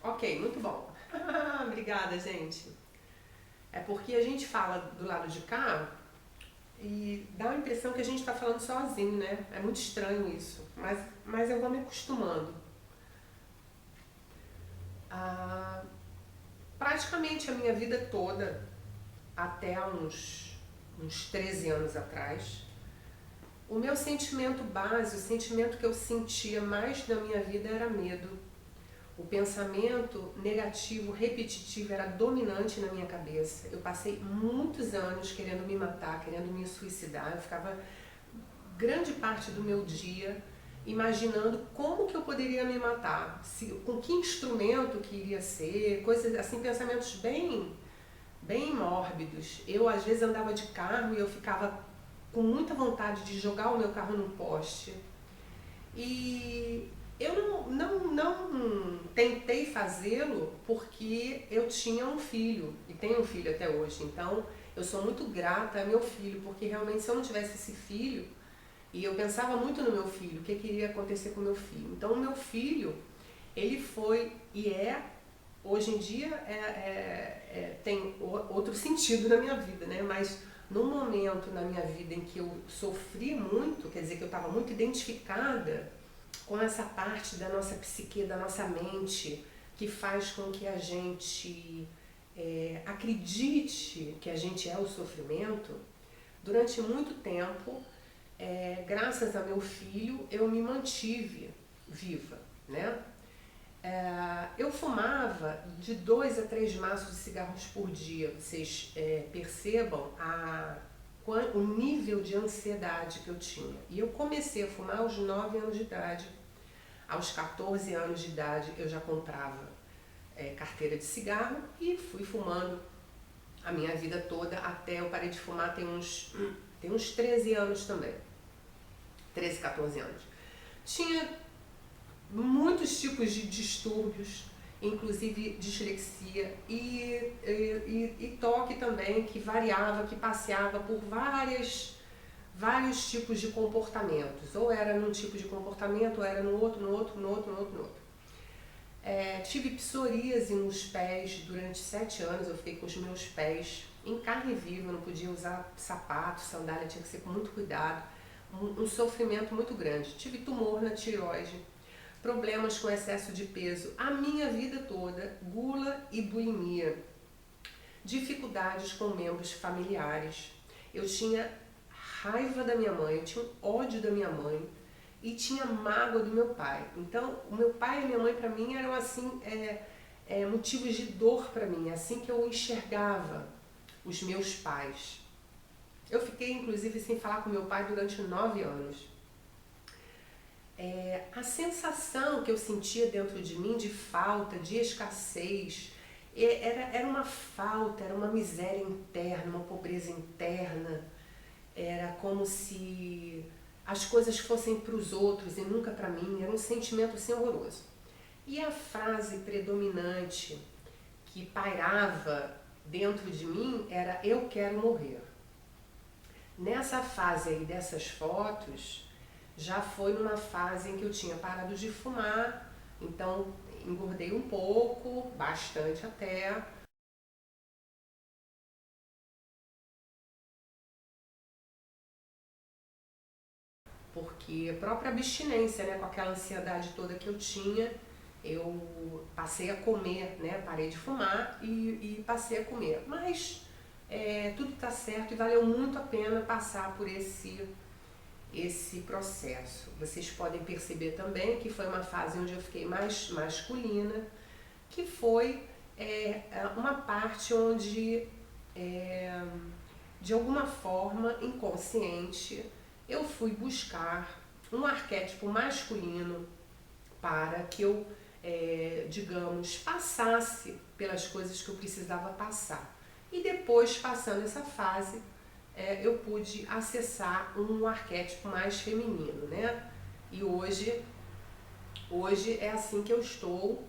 Ok, muito bom. Obrigada, gente. É porque a gente fala do lado de cá e dá a impressão que a gente está falando sozinho, né? É muito estranho isso, mas eu vou me acostumando. Ah, praticamente a minha vida toda, até há uns 13 anos atrás, o meu sentimento base, o sentimento que eu sentia mais na minha vida era medo. O pensamento negativo, repetitivo, era dominante na minha cabeça. Eu passei muitos anos querendo me matar, querendo me suicidar. Eu ficava grande parte do meu dia imaginando como que eu poderia me matar, com que instrumento que iria ser, coisas assim, pensamentos bem mórbidos. Eu às vezes andava de carro e eu ficava com muita vontade de jogar o meu carro num poste. E eu não tentei fazê-lo porque eu tinha um filho, e tenho um filho até hoje. Então eu sou muito grata a meu filho, porque realmente se eu não tivesse esse filho, e eu pensava muito no meu filho, o que iria acontecer com o meu filho. Então o meu filho, ele foi e hoje em dia tem outro sentido na minha vida, né? Mas num momento na minha vida em que eu sofri muito, quer dizer que eu estava muito identificada com essa parte da nossa psique, da nossa mente, que faz com que a gente acredite que a gente é o sofrimento, durante muito tempo, graças a meu filho, eu me mantive viva, né? Eu fumava de 2 a 3 maços de cigarros por dia. Vocês percebam o nível de ansiedade que eu tinha. E eu comecei a fumar aos 9 anos de idade. Aos 14 anos de idade eu já comprava carteira de cigarro e fui fumando a minha vida toda até eu parei de fumar tem uns 13 anos também. 13, 14 anos. Tinha muitos tipos de distúrbios, inclusive dislexia e toque também, que variava, que passeava por vários tipos de comportamentos. Ou era num tipo de comportamento, ou era no outro, no outro, no outro, no outro, no outro. Tive psoríase nos pés durante 7 anos, eu fiquei com os meus pés em carne viva, não podia usar sapato, sandália, tinha que ser com muito cuidado. Um sofrimento muito grande. Tive tumor na tireoide, problemas com excesso de peso a minha vida toda, gula e bulimia, dificuldades com membros familiares. Eu tinha raiva da minha mãe, eu tinha ódio da minha mãe e tinha mágoa do meu pai. Então, o meu pai e a minha mãe para mim eram assim motivos de dor para mim, assim que eu enxergava os meus pais. Eu fiquei inclusive sem falar com meu pai durante 9 anos. A sensação que eu sentia dentro de mim de falta, de escassez, era uma falta, era uma miséria interna, uma pobreza interna. Era como se as coisas fossem para os outros e nunca para mim. Era um sentimento assim horroroso. E a frase predominante que pairava dentro de mim era: eu quero morrer. Nessa fase aí dessas fotos, já foi numa fase em que eu tinha parado de fumar, então engordei um pouco, bastante até. Porque a própria abstinência, né, com aquela ansiedade toda que eu tinha, eu passei a comer, né, parei de fumar e passei a comer. Mas tudo está certo e valeu muito a pena passar por esse processo. Vocês podem perceber também que foi uma fase onde eu fiquei mais masculina, que foi uma parte onde, de alguma forma inconsciente, eu fui buscar um arquétipo masculino para que eu, digamos, passasse pelas coisas que eu precisava passar. E depois, passando essa fase, eu pude acessar um arquétipo mais feminino, né? E hoje é assim que eu estou.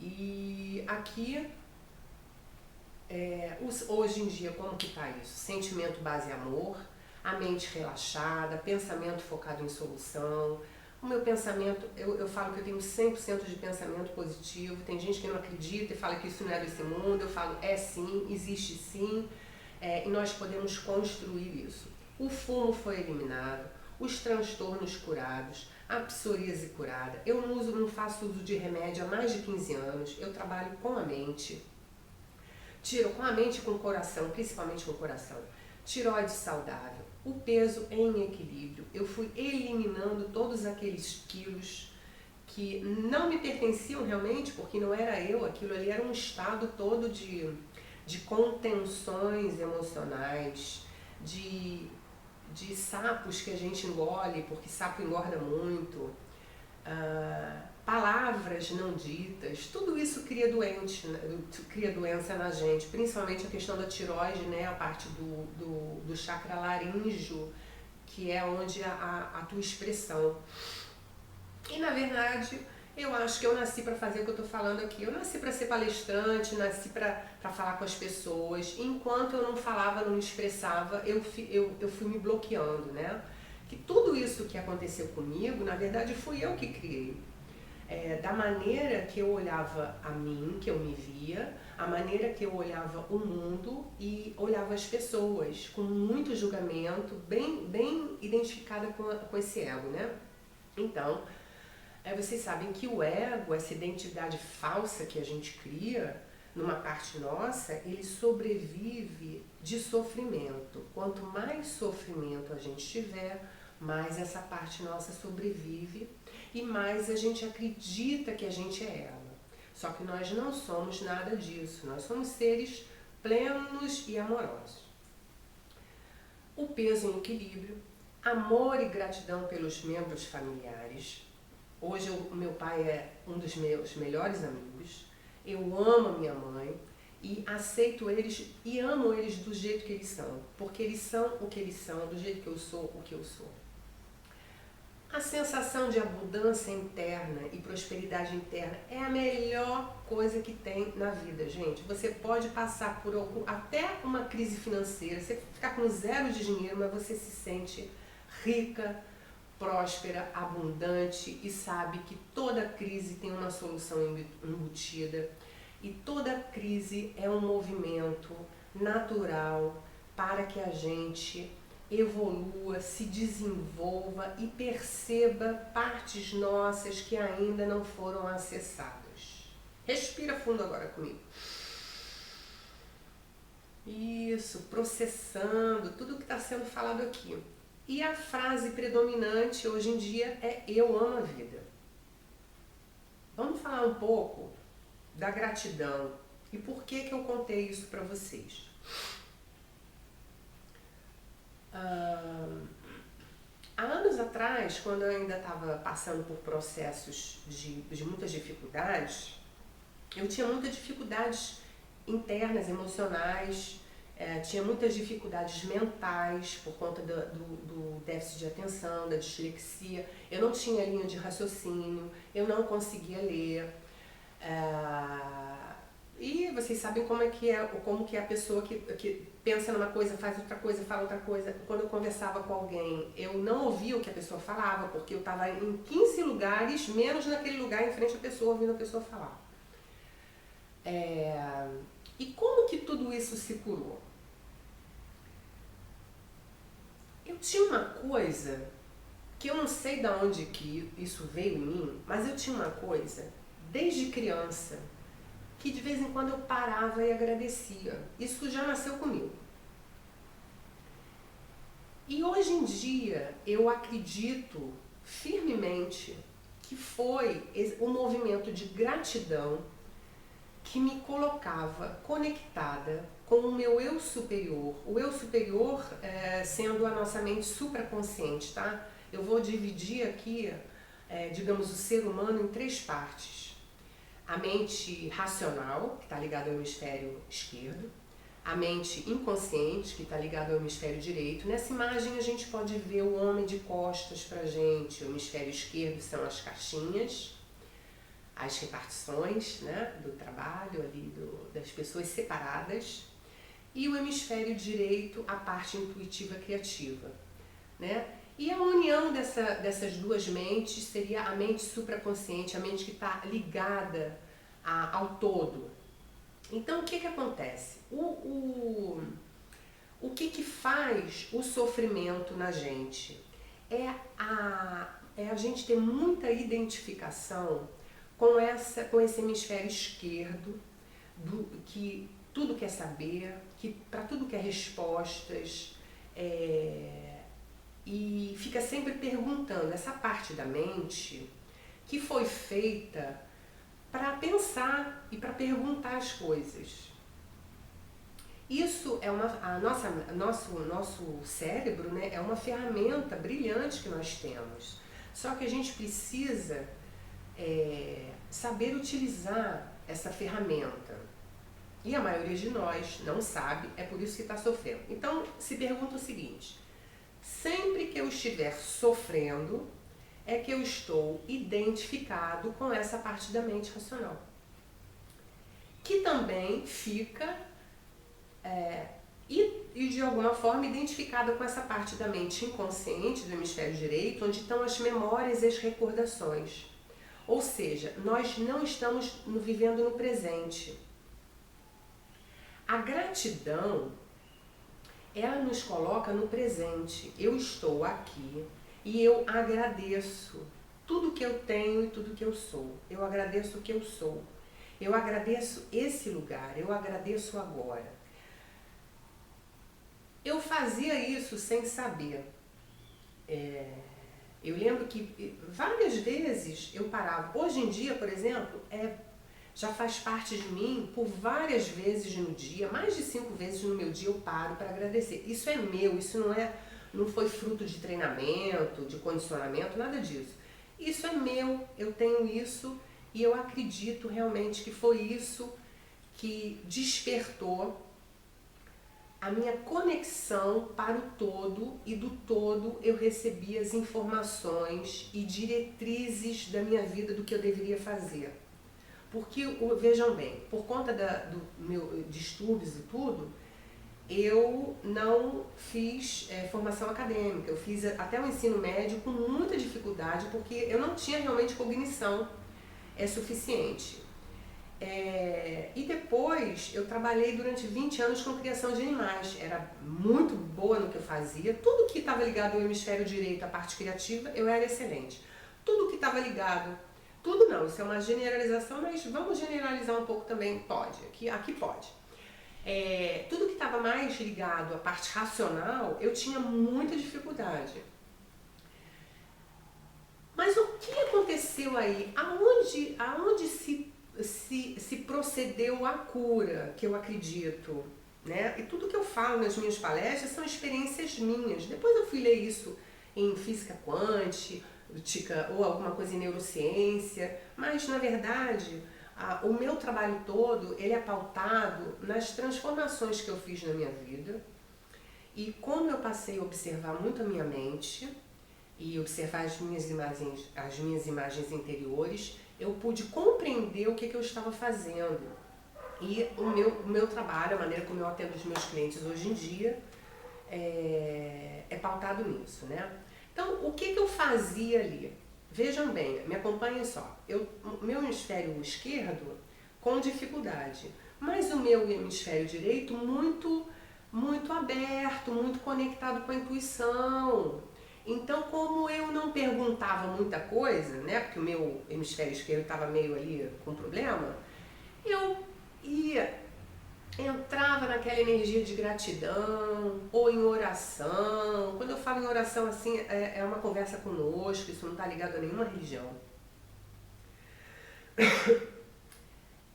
E aqui, hoje em dia, como que tá isso? Sentimento base amor, a mente relaxada, pensamento focado em solução, O meu pensamento, eu falo que eu tenho 100% de pensamento positivo. Tem gente que não acredita e fala que isso não é desse mundo. Eu falo, é sim, existe sim, e nós podemos construir isso. O fumo foi eliminado, os transtornos curados, a psoríase curada. Eu não faço uso de remédio há mais de 15 anos. Eu trabalho com a mente. Tiro com a mente e com o coração, principalmente com o coração. Tireoide saudável, o peso em equilíbrio. Eu fui eliminando todos aqueles quilos que não me pertenciam realmente, porque não era eu, aquilo ali era um estado todo de contenções emocionais, de sapos que a gente engole, porque sapo engorda muito, palavras não ditas, tudo isso cria doença na gente, principalmente a questão da tireoide, né, a parte do chakra laríngeo, que é onde a tua expressão. E na verdade, eu acho que eu nasci para fazer o que eu estou falando aqui. Eu nasci para ser palestrante, nasci para falar com as pessoas. Enquanto eu não falava, não me expressava, eu fui me bloqueando, né? Que tudo isso que aconteceu comigo, na verdade, fui eu que criei. Da maneira que eu olhava a mim, que eu me via, a maneira que eu olhava o mundo e olhava as pessoas, com muito julgamento, bem identificada com esse ego, né? Então, vocês sabem que o ego, essa identidade falsa que a gente cria, numa parte nossa, ele sobrevive de sofrimento. Quanto mais sofrimento a gente tiver, mais essa parte nossa sobrevive e mais a gente acredita que a gente é ela. Só que nós não somos nada disso, nós somos seres plenos e amorosos. O peso em equilíbrio, amor e gratidão pelos membros familiares. Hoje o meu pai é um dos meus melhores amigos, eu amo a minha mãe e aceito eles e amo eles do jeito que eles são, porque eles são o que eles são, do jeito que eu sou o que eu sou. A sensação de abundância interna e prosperidade interna é a melhor coisa que tem na vida, gente. Você pode passar por até uma crise financeira, você ficar com zero de dinheiro, mas você se sente rica, próspera, abundante e sabe que toda crise tem uma solução embutida e toda crise é um movimento natural para que a gente evolua, se desenvolva e perceba partes nossas que ainda não foram acessadas. Respira fundo agora comigo. Isso, processando tudo que está sendo falado aqui. E a frase predominante hoje em dia é eu amo a vida. Vamos falar um pouco da gratidão e por que eu contei isso para vocês. Há anos atrás, quando eu ainda estava passando por processos de muitas dificuldades, eu tinha muitas dificuldades internas, emocionais, tinha muitas dificuldades mentais por conta do déficit de atenção, da dislexia. Eu não tinha linha de raciocínio, eu não conseguia ler. E vocês sabem como que é a pessoa que pensa numa coisa, faz outra coisa, fala outra coisa. Quando eu conversava com alguém, eu não ouvia o que a pessoa falava, porque eu estava em 15 lugares, menos naquele lugar em frente à pessoa, ouvindo a pessoa falar. E como que tudo isso se curou? Eu tinha uma coisa, que eu não sei de onde que isso veio em mim, mas eu tinha uma coisa, desde criança, que de vez em quando eu parava e agradecia. Isso já nasceu comigo. E hoje em dia eu acredito firmemente que foi o movimento de gratidão que me colocava conectada com o meu eu superior. O eu superior sendo a nossa mente supraconsciente, tá? Eu vou dividir aqui, digamos, o ser humano em 3 partes. A mente racional, que está ligada ao hemisfério esquerdo, a mente inconsciente, que está ligada ao hemisfério direito. Nessa imagem a gente pode ver o homem de costas pra gente. O hemisfério esquerdo são as caixinhas, as repartições, né, do trabalho ali, das pessoas separadas. E o hemisfério direito, a parte intuitiva criativa, né? E a união dessas duas mentes seria a mente supraconsciente, a mente que está ligada ao todo. Então, o que acontece? O que faz o sofrimento na gente? É a gente ter muita identificação com esse hemisfério esquerdo, que tudo quer saber, que para tudo quer respostas, e fica sempre perguntando. Essa parte da mente que foi feita para pensar e para perguntar as coisas. Isso é nosso cérebro, né, é uma ferramenta brilhante que nós temos. Só que a gente precisa saber utilizar essa ferramenta. E a maioria de nós não sabe, é por isso que está sofrendo. Então, se pergunta o seguinte: sempre que eu estiver sofrendo, é que eu estou identificado com essa parte da mente racional, que também fica e de alguma forma identificada com essa parte da mente inconsciente do hemisfério direito, onde estão as memórias e as recordações. Ou seja, nós não estamos vivendo no presente. A gratidão, ela nos coloca no presente. Eu estou aqui e eu agradeço tudo que eu tenho e tudo que eu sou. Eu agradeço o que eu sou. Eu agradeço esse lugar. Eu agradeço agora. Eu fazia isso sem saber. Eu lembro que várias vezes eu parava. Hoje em dia, por exemplo, já faz parte de mim. Por várias vezes no dia, mais de 5 vezes no meu dia, eu paro para agradecer. Isso é meu, isso não foi fruto de treinamento, de condicionamento, nada disso. Isso é meu, eu tenho isso e eu acredito realmente que foi isso que despertou a minha conexão para o todo, e do todo eu recebi as informações e diretrizes da minha vida do que eu deveria fazer. Porque, vejam bem, por conta de estudos e tudo, eu não fiz formação acadêmica. Eu fiz até o ensino médio com muita dificuldade, porque eu não tinha realmente cognição suficiente. E depois eu trabalhei durante 20 anos com criação de animais. Era muito boa no que eu fazia. Tudo que estava ligado ao hemisfério direito, à parte criativa, eu era excelente. Tudo que estava ligado, tudo não, isso é uma generalização, mas vamos generalizar um pouco também, pode, aqui pode. Tudo que estava mais ligado à parte racional, eu tinha muita dificuldade. Mas o que aconteceu aí? Aonde se procedeu a cura, que eu acredito, né? E tudo que eu falo nas minhas palestras são experiências minhas. Depois eu fui ler isso em física quântica ou alguma coisa em neurociência, mas na verdade o meu trabalho todo ele é pautado nas transformações que eu fiz na minha vida, e como eu passei a observar muito a minha mente e observar as minhas imagens interiores, eu pude compreender o que eu estava fazendo. E o meu trabalho, a maneira como eu atendo os meus clientes hoje em dia, é pautado nisso, né? Então, o que eu fazia ali? Vejam bem, me acompanhem só. Meu hemisfério esquerdo com dificuldade, mas o meu hemisfério direito muito, muito aberto, muito conectado com a intuição. Então, como eu não perguntava muita coisa, né, porque o meu hemisfério esquerdo estava meio ali com problema, eu entrava naquela energia de gratidão ou em oração. Quando eu falo em oração assim, é uma conversa conosco, isso não está ligado a nenhuma religião.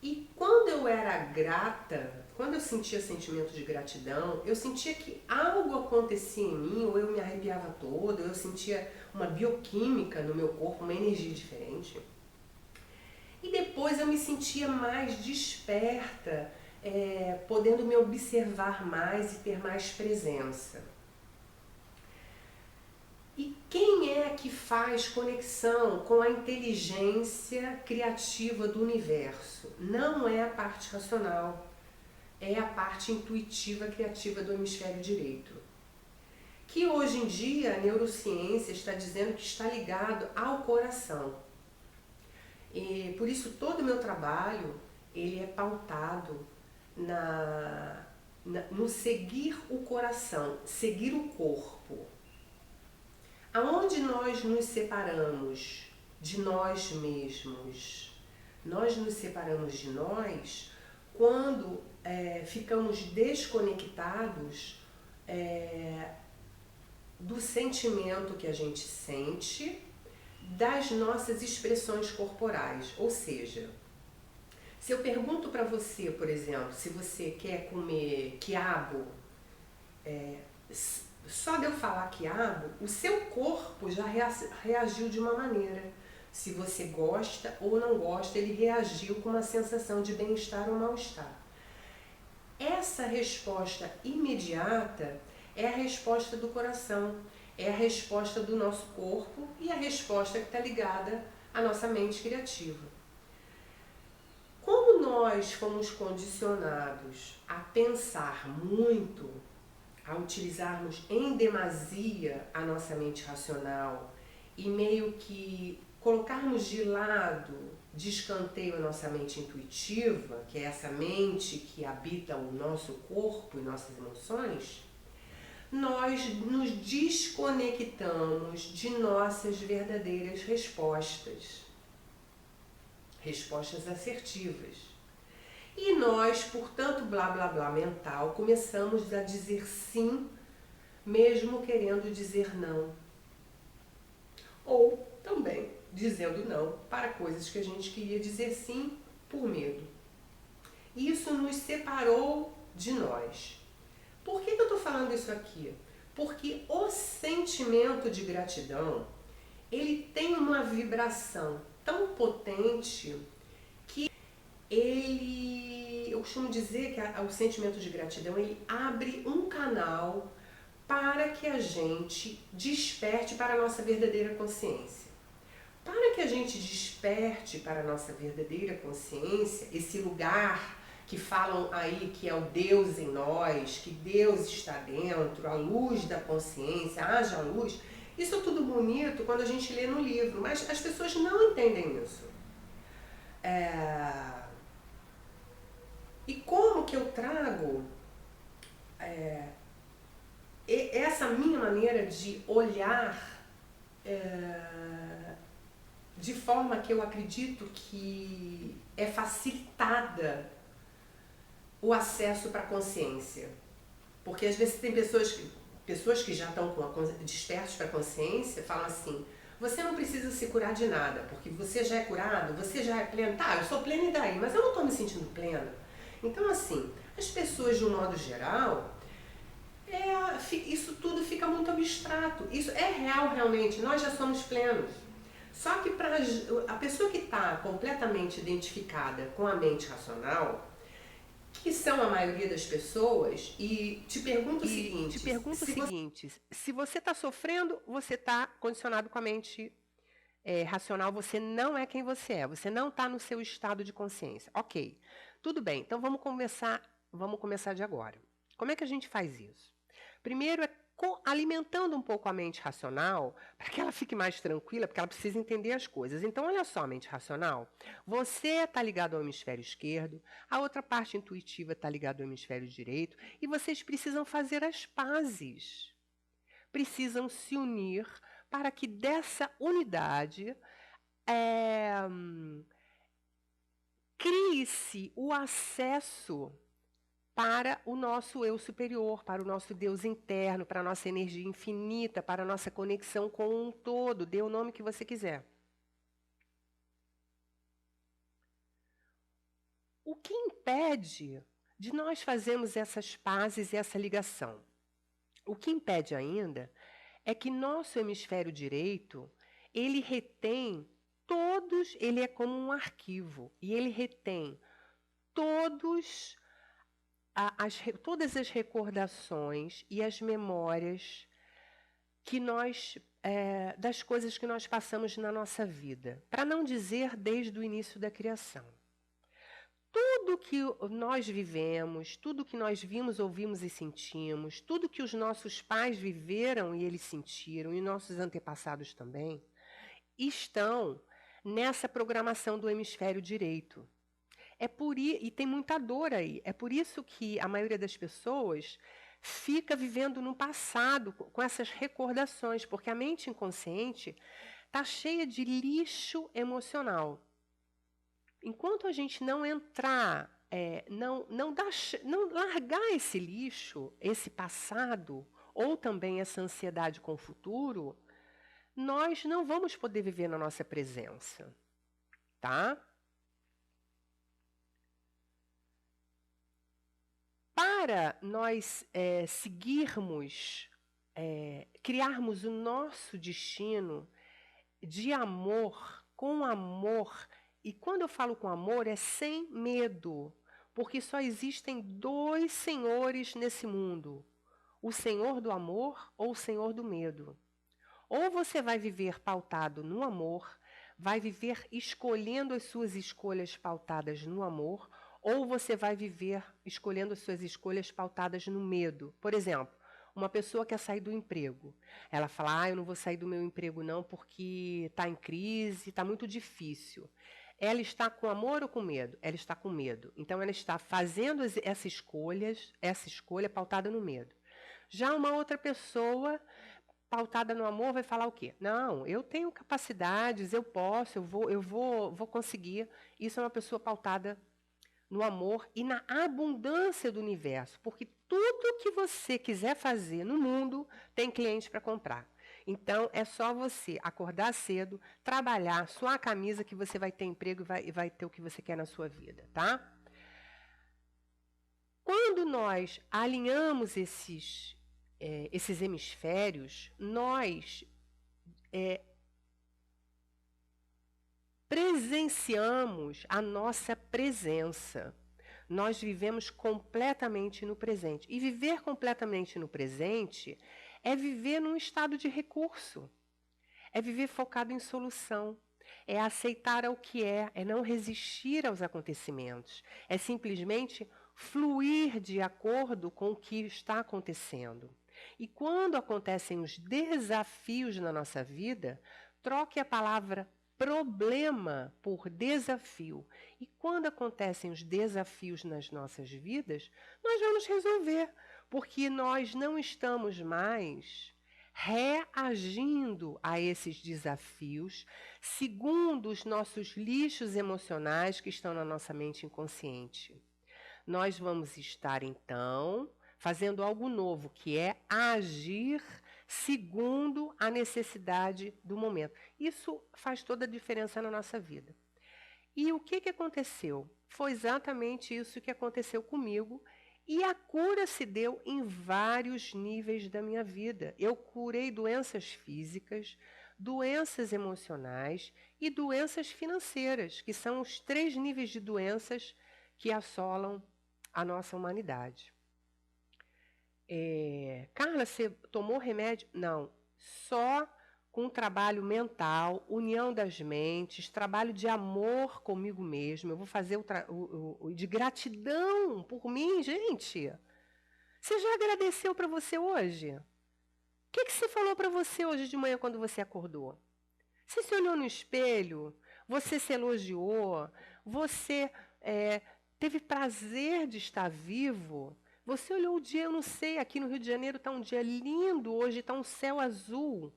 E quando eu era grata, quando eu sentia sentimento de gratidão, eu sentia que algo acontecia em mim, ou eu me arrepiava toda, ou eu sentia uma bioquímica no meu corpo, uma energia diferente. E depois eu me sentia mais desperta, podendo me observar mais e ter mais presença. E quem é que faz conexão com a inteligência criativa do universo? Não é a parte racional, é a parte intuitiva criativa do hemisfério direito, que hoje em dia a neurociência está dizendo que está ligado ao coração. E por isso todo o meu trabalho ele é pautado no seguir o coração, seguir o corpo. Aonde nós nos separamos de nós mesmos? Nós nos separamos de nós quando ficamos desconectados do sentimento que a gente sente, das nossas expressões corporais. Ou seja, se eu pergunto para você, por exemplo, se você quer comer quiabo, só de eu falar quiabo, o seu corpo já reagiu de uma maneira. Se você gosta ou não gosta, ele reagiu com uma sensação de bem-estar ou mal-estar. Essa resposta imediata é a resposta do coração, é a resposta do nosso corpo e a resposta que está ligada à nossa mente criativa. Como nós fomos condicionados a pensar muito, a utilizarmos em demasia a nossa mente racional e meio que colocarmos de lado, de escanteio a nossa mente intuitiva, que é essa mente que habita o nosso corpo e nossas emoções, nós nos desconectamos de nossas verdadeiras respostas, respostas assertivas. E nós, por tanto blá blá blá mental, começamos a dizer sim, mesmo querendo dizer não. Ou também dizendo não para coisas que a gente queria dizer sim por medo. Isso nos separou de nós. Por que eu estou falando isso aqui? Porque o sentimento de gratidão, ele tem uma vibração tão potente que eu costumo dizer que o sentimento de gratidão, ele abre um canal para que a gente desperte para a nossa verdadeira consciência. Para que a gente desperte para a nossa verdadeira consciência, esse lugar que falam aí que é o Deus em nós, que Deus está dentro, a luz da consciência, haja luz, isso é tudo bonito quando a gente lê no livro, mas as pessoas não entendem isso. E como que eu trago essa minha maneira de olhar de forma que eu acredito que é facilitada o acesso para a consciência. Porque às vezes tem pessoas que já estão despertos para a consciência, falam assim, você não precisa se curar de nada, porque você já é curado, você já é pleno. Tá, eu sou pleno e daí, mas eu não estou me sentindo plena. Então assim, as pessoas de um modo geral, isso tudo fica muito abstrato. Isso é real realmente, nós já somos plenos. Só que para a pessoa que está completamente identificada com a mente racional, que são a maioria das pessoas, e te pergunto o seguinte, se você está sofrendo, você está condicionado com a mente racional, você não é quem você não está no seu estado de consciência. Ok, tudo bem, então vamos começar de agora. Como é que a gente faz isso? Primeiro alimentando um pouco a mente racional, para que ela fique mais tranquila, porque ela precisa entender as coisas. Então, olha só, mente racional, você está ligado ao hemisfério esquerdo, a outra parte intuitiva está ligada ao hemisfério direito, e vocês precisam fazer as pazes. Precisam se unir para que dessa unidade crie-se o acesso para o nosso eu superior, para o nosso Deus interno, para a nossa energia infinita, para a nossa conexão com um todo. Dê o nome que você quiser. O que impede de nós fazermos essas pazes e essa ligação? O que impede ainda é que nosso hemisfério direito, ele retém ele é como um arquivo, e ele retém todas as recordações e as memórias que das coisas que nós passamos na nossa vida, para não dizer desde o início da criação. tudo que nós vivemos, tudo que nós vimos, ouvimos e sentimos, tudo que os nossos pais viveram e eles sentiram, e nossos antepassados também, estão nessa programação do hemisfério direito. E tem muita dor aí. É por isso que a maioria das pessoas fica vivendo no passado com essas recordações, porque a mente inconsciente está cheia de lixo emocional. Enquanto a gente não entrar, não largar esse lixo, esse passado, ou também essa ansiedade com o futuro, nós não vamos poder viver na nossa presença, tá? Para nós seguirmos, criarmos o nosso destino de amor, com amor, e quando eu falo com amor é sem medo, porque só existem dois senhores nesse mundo, o senhor do amor ou o senhor do medo. Ou você vai viver pautado no amor, vai viver escolhendo as suas escolhas pautadas no amor, ou você vai viver escolhendo as suas escolhas pautadas no medo. Por exemplo, uma pessoa quer sair do emprego. Ela fala, eu não vou sair do meu emprego não porque está em crise, está muito difícil. Ela está com amor ou com medo? Ela está com medo. Então ela está fazendo essa escolha pautada no medo. Já uma outra pessoa pautada no amor vai falar o quê? Não, eu tenho capacidades, eu posso, eu vou conseguir. Isso é uma pessoa pautada no amor e na abundância do universo, porque tudo que você quiser fazer no mundo tem cliente para comprar. Então, é só você acordar cedo, trabalhar, suar a camisa que você vai ter emprego e vai ter o que você quer na sua vida, tá? Quando nós alinhamos esses hemisférios, nós presenciamos a nossa presença. Nós vivemos completamente no presente. E viver completamente no presente é viver num estado de recurso. É viver focado em solução. É aceitar o que é não resistir aos acontecimentos. É simplesmente fluir de acordo com o que está acontecendo. E quando acontecem os desafios na nossa vida, troque a palavra problema por desafio. E quando acontecem os desafios nas nossas vidas, nós vamos resolver, porque nós não estamos mais reagindo a esses desafios segundo os nossos lixos emocionais que estão na nossa mente inconsciente. Nós vamos estar, então, fazendo algo novo, que é agir segundo a necessidade do momento. Isso faz toda a diferença na nossa vida. E o que aconteceu? Foi exatamente isso que aconteceu comigo. E a cura se deu em vários níveis da minha vida. Eu curei doenças físicas, doenças emocionais e doenças financeiras, que são os 3 níveis de doenças que assolam a nossa humanidade. Carla, você tomou remédio? Não. Só com trabalho mental, união das mentes, trabalho de amor comigo mesmo. Eu vou fazer o de gratidão por mim, gente. Você já agradeceu para você hoje? O que você falou para você hoje de manhã quando você acordou? Você se olhou no espelho? Você se elogiou? Você teve prazer de estar vivo? Você olhou o dia, eu não sei, aqui no Rio de Janeiro está um dia lindo hoje, está um céu azul,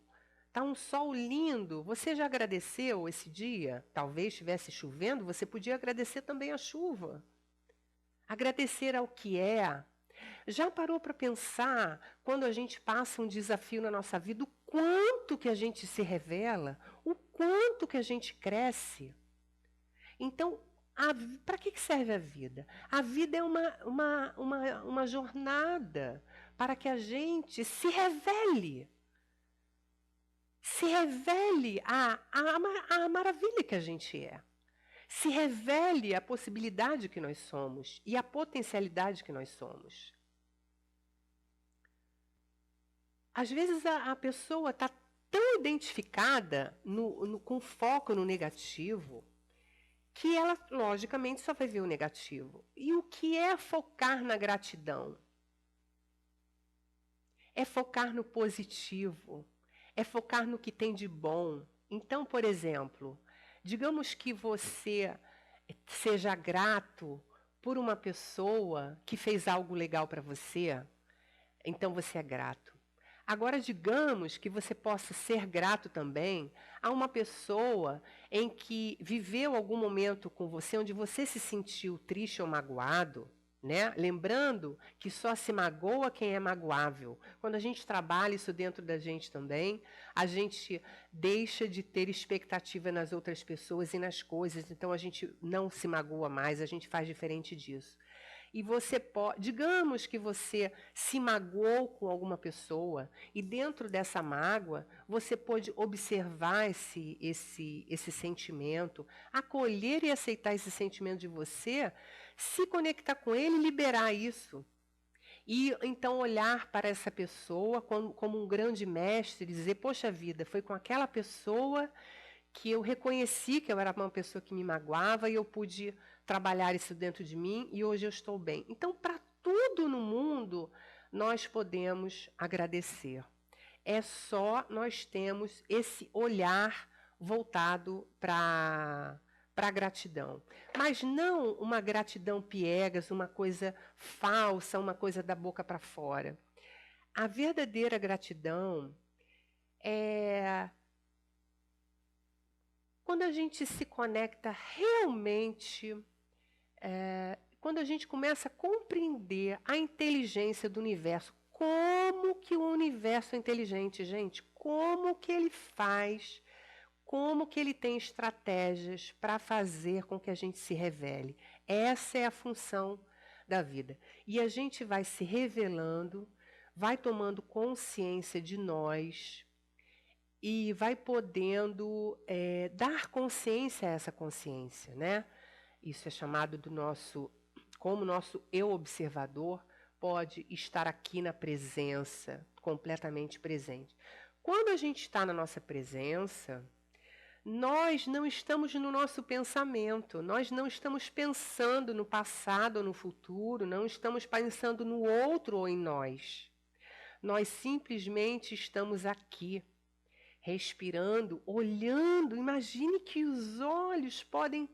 está um sol lindo. Você já agradeceu esse dia? Talvez estivesse chovendo, você podia agradecer também a chuva. Agradecer ao que é. Já parou para pensar, quando a gente passa um desafio na nossa vida, o quanto que a gente se revela, o quanto que a gente cresce? Então, para que serve a vida? A vida é uma jornada para que a gente se revele. Se revele a maravilha que a gente é. Se revele a possibilidade que nós somos e a potencialidade que nós somos. Às vezes a pessoa está tão identificada com foco no negativo que ela, logicamente, só vai ver o negativo. E o que é focar na gratidão? É focar no positivo, é focar no que tem de bom. Então, por exemplo, digamos que você seja grato por uma pessoa que fez algo legal para você, então você é grato. Agora, digamos que você possa ser grato também a uma pessoa em que viveu algum momento com você onde você se sentiu triste ou magoado, né? Lembrando que só se magoa quem é magoável. Quando a gente trabalha isso dentro da gente também, a gente deixa de ter expectativa nas outras pessoas e nas coisas, então a gente não se magoa mais, a gente faz diferente disso. E você pode, digamos que você se magoou com alguma pessoa e dentro dessa mágoa você pode observar esse sentimento, acolher e aceitar esse sentimento de você, se conectar com ele e liberar isso. E então olhar para essa pessoa como um grande mestre e dizer, poxa vida, foi com aquela pessoa que eu reconheci que eu era uma pessoa que me magoava e eu pude trabalhar isso dentro de mim e hoje eu estou bem. Então, para tudo no mundo, nós podemos agradecer. É só nós temos esse olhar voltado para a gratidão. Mas não uma gratidão piegas, uma coisa falsa, uma coisa da boca para fora. A verdadeira gratidão é quando a gente se conecta realmente, quando a gente começa a compreender a inteligência do universo, como que o universo é inteligente, gente, como que ele faz, como que ele tem estratégias para fazer com que a gente se revele. Essa é a função da vida. E a gente vai se revelando, vai tomando consciência de nós, e vai podendo dar consciência a essa consciência, né? Isso é chamado do nosso, como nosso eu observador pode estar aqui na presença, completamente presente. Quando a gente está na nossa presença, nós não estamos no nosso pensamento, nós não estamos pensando no passado ou no futuro, não estamos pensando no outro ou em nós. Nós simplesmente estamos aqui, respirando, olhando. Imagine que os olhos podem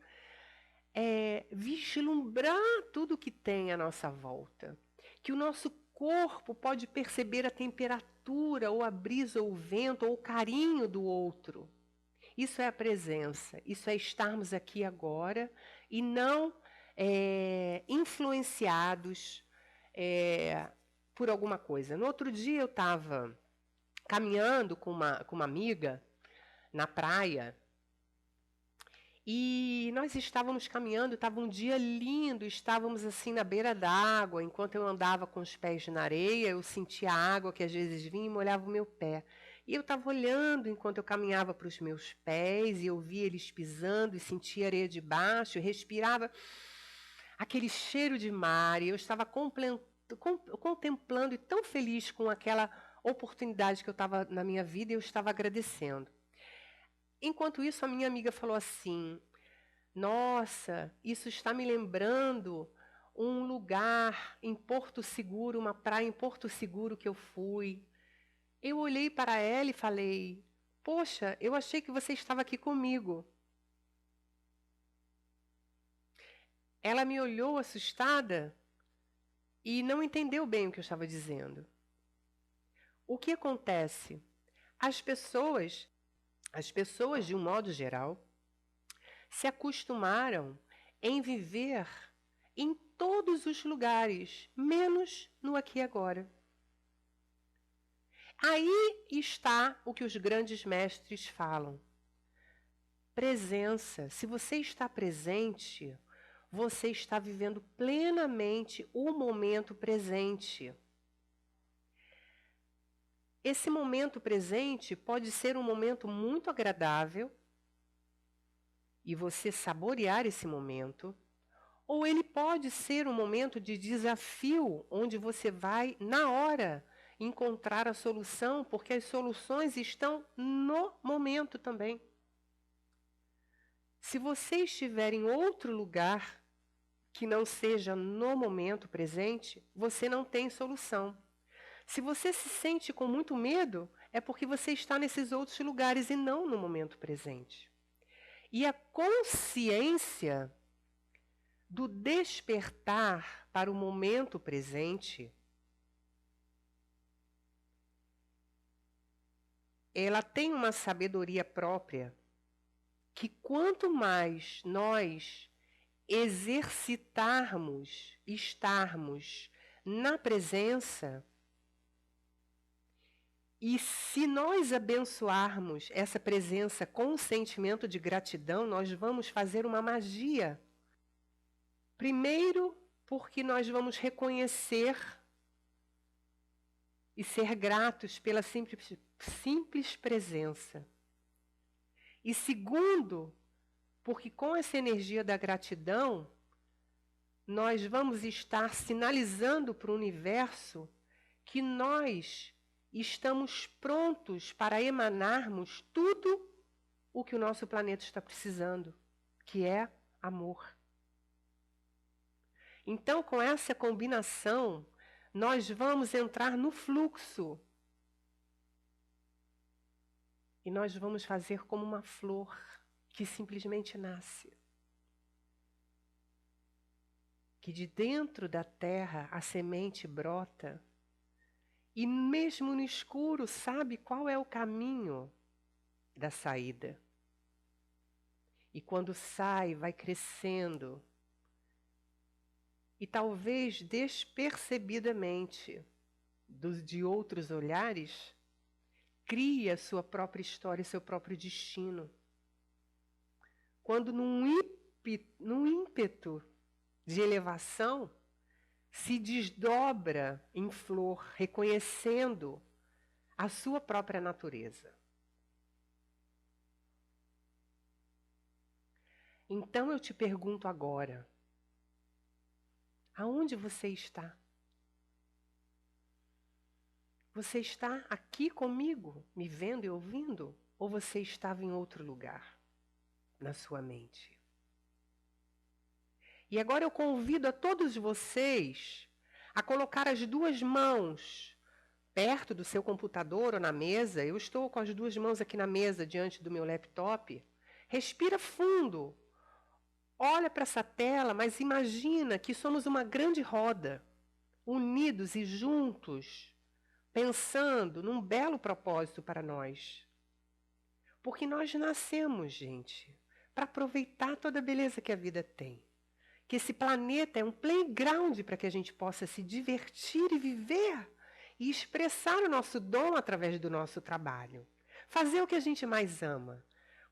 vislumbrar tudo que tem à nossa volta. Que o nosso corpo pode perceber a temperatura, ou a brisa, ou o vento, ou o carinho do outro. Isso é a presença, isso é estarmos aqui agora e não influenciados por alguma coisa. No outro dia eu estava caminhando com uma amiga na praia e nós estávamos caminhando, estava um dia lindo, estávamos assim na beira d'água, enquanto eu andava com os pés na areia, eu sentia a água que às vezes vinha e molhava o meu pé. E eu estava olhando enquanto eu caminhava para os meus pés e eu via eles pisando e sentia areia de baixo, eu respirava aquele cheiro de mar e eu estava contemplando e tão feliz com aquela oportunidade que eu estava na minha vida e eu estava agradecendo. Enquanto isso, a minha amiga falou assim, nossa, isso está me lembrando um lugar em Porto Seguro, uma praia em Porto Seguro que eu fui. Eu olhei para ela e falei, poxa, eu achei que você estava aqui comigo. Ela me olhou assustada e não entendeu bem o que eu estava dizendo. O que acontece? As pessoas, de um modo geral, se acostumaram em viver em todos os lugares, menos no aqui e agora. Aí está o que os grandes mestres falam. Presença. Se você está presente, você está vivendo plenamente o momento presente. Esse momento presente pode ser um momento muito agradável e você saborear esse momento, ou ele pode ser um momento de desafio, onde você vai, na hora, encontrar a solução, porque as soluções estão no momento também. Se você estiver em outro lugar que não seja no momento presente, você não tem solução. Se você se sente com muito medo, é porque você está nesses outros lugares e não no momento presente. E a consciência do despertar para o momento presente, ela tem uma sabedoria própria que quanto mais nós exercitarmos, estarmos na presença, e se nós abençoarmos essa presença com um sentimento de gratidão, nós vamos fazer uma magia. Primeiro, porque nós vamos reconhecer e ser gratos pela simples presença. E segundo, porque com essa energia da gratidão, nós vamos estar sinalizando para o universo que nós estamos prontos para emanarmos tudo o que o nosso planeta está precisando, que é amor. Então, com essa combinação, nós vamos entrar no fluxo. E nós vamos fazer como uma flor que simplesmente nasce. Que de dentro da terra a semente brota e mesmo no escuro sabe qual é o caminho da saída. E quando sai, vai crescendo. E talvez despercebidamente, de outros olhares, cria sua própria história, seu próprio destino. Quando num ímpeto de elevação, se desdobra em flor, reconhecendo a sua própria natureza. Então eu te pergunto agora, aonde você está? Você está aqui comigo, me vendo e ouvindo? Ou você estava em outro lugar, na sua mente? E agora eu convido a todos vocês a colocar as duas mãos perto do seu computador ou na mesa. Eu estou com as duas mãos aqui na mesa, diante do meu laptop. Respira fundo. Olha para essa tela, mas imagina que somos uma grande roda, unidos e juntos, pensando num belo propósito para nós. Porque nós nascemos, gente, para aproveitar toda a beleza que a vida tem. Que esse planeta é um playground para que a gente possa se divertir e viver e expressar o nosso dom através do nosso trabalho. Fazer o que a gente mais ama.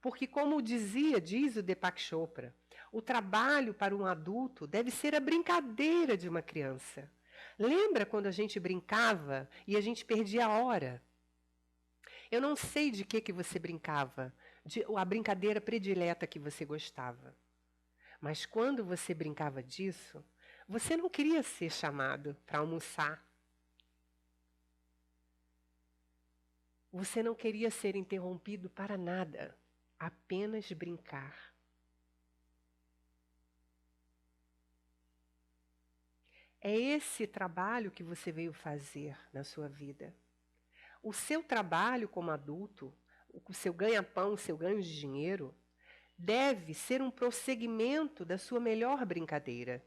Porque, como diz o Deepak Chopra, o trabalho para um adulto deve ser a brincadeira de uma criança. Lembra quando a gente brincava e a gente perdia a hora? Eu não sei de que você brincava, a brincadeira predileta que você gostava. Mas quando você brincava disso, você não queria ser chamado para almoçar. Você não queria ser interrompido para nada, apenas brincar. É esse trabalho que você veio fazer na sua vida. O seu trabalho como adulto, o seu ganha-pão, o seu ganho de dinheiro, deve ser um prosseguimento da sua melhor brincadeira.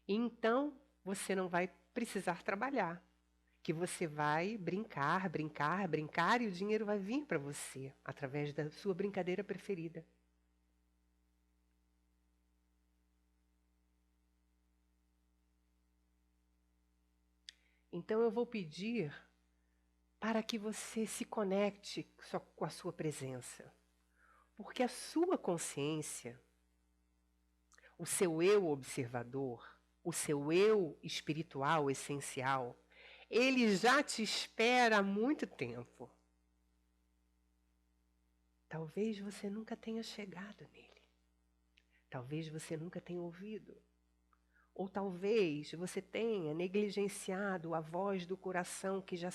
E então, você não vai precisar trabalhar. Que você vai brincar, brincar, brincar e o dinheiro vai vir para você, através da sua brincadeira preferida. Então eu vou pedir para que você se conecte com a sua presença. Porque a sua consciência, o seu eu observador, o seu eu espiritual essencial, ele já te espera há muito tempo. Talvez você nunca tenha chegado nele. Talvez você nunca tenha ouvido. Ou talvez você tenha negligenciado a voz do coração que já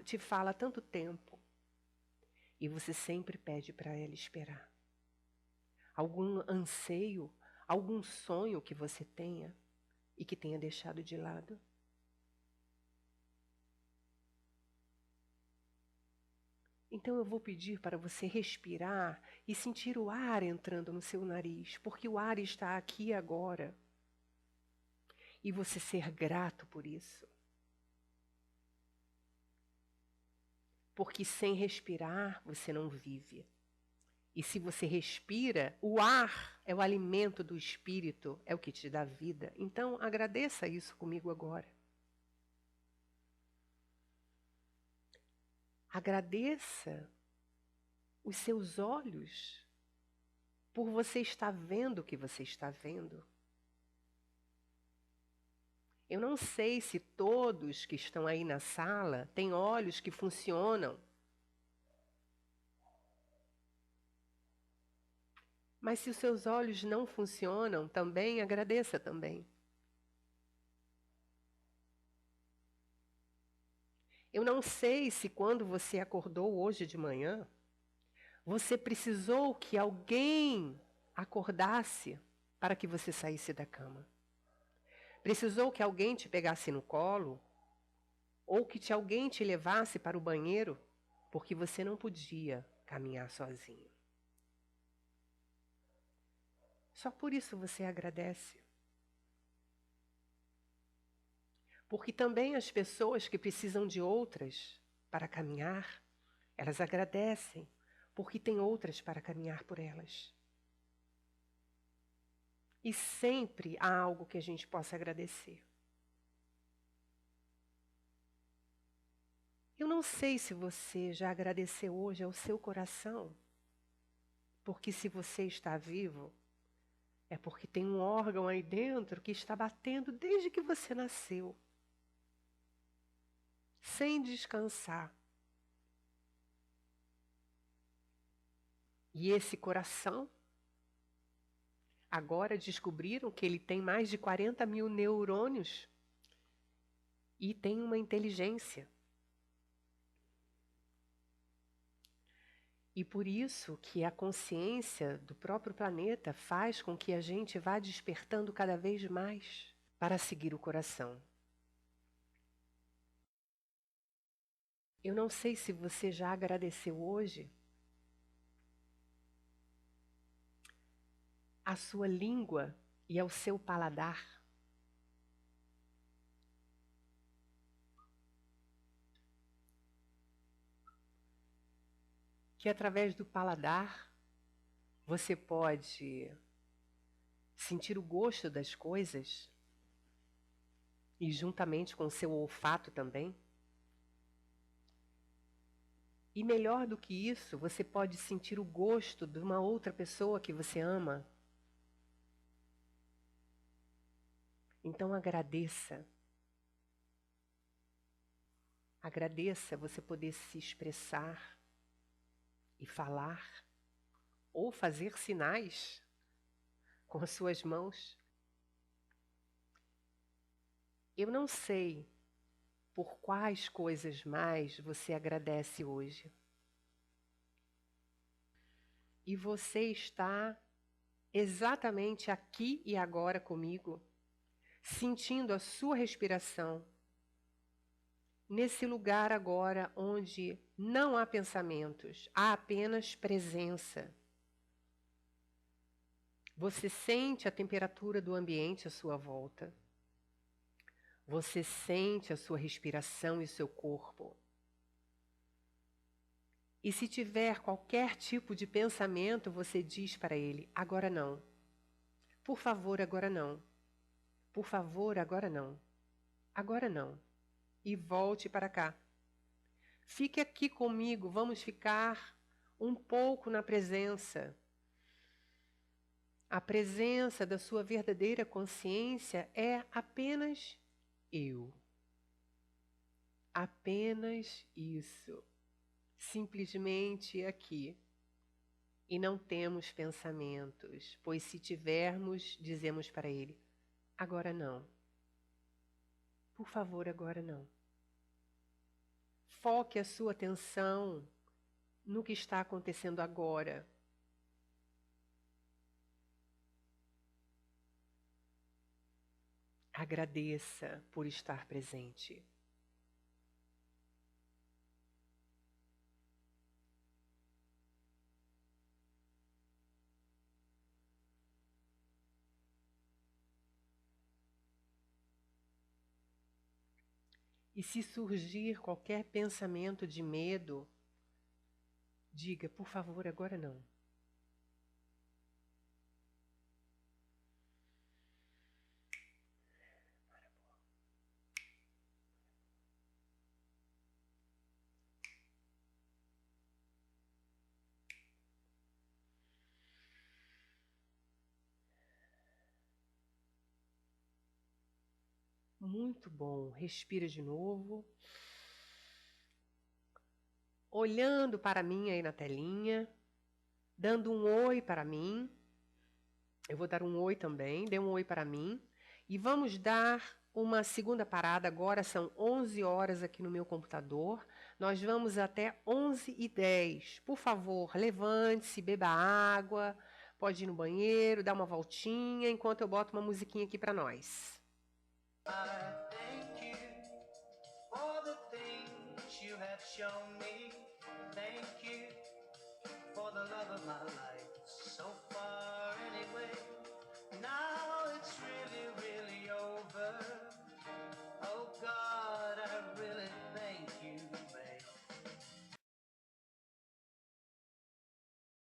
te fala há tanto tempo. E você sempre pede para ela esperar. algum anseio, algum sonho que você tenha e que tenha deixado de lado? Então eu vou pedir para você respirar e sentir o ar entrando no seu nariz, porque o ar está aqui agora. E você ser grato por isso. Porque sem respirar, você não vive. E se você respira, o ar é o alimento do espírito, é o que te dá vida. Então agradeça isso comigo agora. Agradeça os seus olhos por você estar vendo o que você está vendo. Eu não sei se todos que estão aí na sala têm olhos que funcionam. Mas se os seus olhos não funcionam também, agradeça também. Eu não sei se quando você acordou hoje de manhã, você precisou que alguém acordasse para que você saísse da cama. Precisou que alguém te pegasse no colo ou que alguém te levasse para o banheiro porque você não podia caminhar sozinho. Só por isso você agradece. Porque também as pessoas que precisam de outras para caminhar, elas agradecem, porque tem outras para caminhar por elas. E sempre há algo que a gente possa agradecer. Eu não sei se você já agradeceu hoje ao seu coração, porque se você está vivo, é porque tem um órgão aí dentro que está batendo desde que você nasceu, sem descansar. E esse coração, agora descobriram que ele tem mais de 40 mil neurônios e tem uma inteligência. E por isso que a consciência do próprio planeta faz com que a gente vá despertando cada vez mais para seguir o coração. Eu não sei se você já agradeceu hoje a sua língua e ao seu paladar. Que através do paladar você pode sentir o gosto das coisas e juntamente com o seu olfato também. E melhor do que isso, você pode sentir o gosto de uma outra pessoa que você ama. Então agradeça. Agradeça você poder se expressar e falar ou fazer sinais com as suas mãos. Eu não sei por quais coisas mais você agradece hoje. E você está exatamente aqui e agora comigo, sentindo a sua respiração, nesse lugar agora onde não há pensamentos, há apenas presença. Você sente a temperatura do ambiente à sua volta. Você sente a sua respiração e o seu corpo. E se tiver qualquer tipo de pensamento, você diz para ele, agora não. Por favor, agora não. Por favor, agora não. Agora não. E volte para cá. Fique aqui comigo, vamos ficar um pouco na presença. A presença da sua verdadeira consciência é apenas eu. Apenas isso. Simplesmente aqui. E não temos pensamentos, pois se tivermos, dizemos para ele, agora não. Por favor, agora não. Foque a sua atenção no que está acontecendo agora. Agradeça por estar presente. E se surgir qualquer pensamento de medo, diga, por favor, agora não. Muito bom. Respira de novo. Olhando para mim aí na telinha, dando um oi para mim. Eu vou dar um oi também, dê um oi para mim. E vamos dar uma segunda parada, agora são 11 horas aqui no meu computador. Nós vamos até 11h10. Por favor, levante-se, beba água, pode ir no banheiro, dar uma voltinha, enquanto eu boto uma musiquinha aqui para nós. I thank you for the things you have shown me. Thank you for the love of my life.